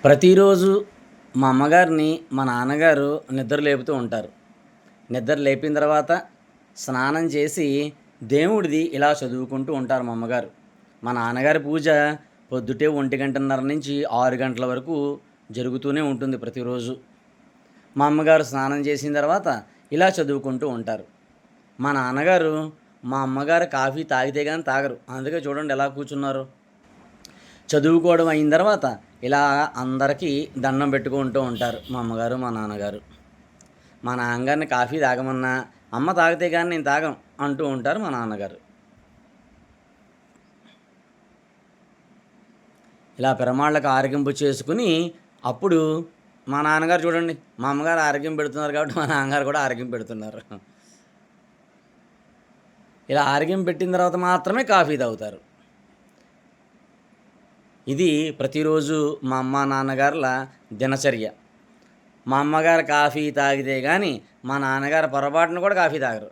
ప్రతిరోజు మా అమ్మగారిని మా నాన్నగారు నిద్ర లేపుతూ ఉంటారు. నిద్ర లేపిన తర్వాత స్నానం చేసి దేవుడిది ఇలా చదువుకుంటూ ఉంటారు మా అమ్మగారు. మా నాన్నగారి పూజ పొద్దుటే 1:30 నుంచి 6 గంటల వరకు జరుగుతూనే ఉంటుంది ప్రతిరోజు. మా అమ్మగారు స్నానం చేసిన తర్వాత ఇలా చదువుకుంటూ ఉంటారు. మా నాన్నగారు మా అమ్మగారు కాఫీ తాగితే గాని తాగరు. అందుకే చూడండి ఎలా కూర్చున్నారో. చదువుకోవడం అయిన తర్వాత ఇలా అందరికీ దండం పెట్టుకుంటూ ఉంటారు మా అమ్మగారు, మా నాన్నగారు. మా నాన్నగారిని కాఫీ తాగమన్నా, "అమ్మ తాగితే గాని నేను తాగను" అంటూ ఉంటారు మా నాన్నగారు. ఇలా పెరమాళ్ళకి ఆరగింపు చేసుకొని, అప్పుడు మా నాన్నగారు చూడండి, మా అమ్మగారు ఆరగింపు పెడుతున్నారు కాబట్టి మా నాన్నగారు కూడా ఆరగింపు పెడుతున్నారు. ఇలా ఆరగింపు పెట్టిన తర్వాత మాత్రమే కాఫీ తాగుతారు. ఇది ప్రతిరోజు మా అమ్మ, నాన్నగారుల దినచర్య. మా అమ్మగారు కాఫీ తాగితే గానీ, మా నాన్నగారు పొరపాటున కూడా కాఫీ తాగరు.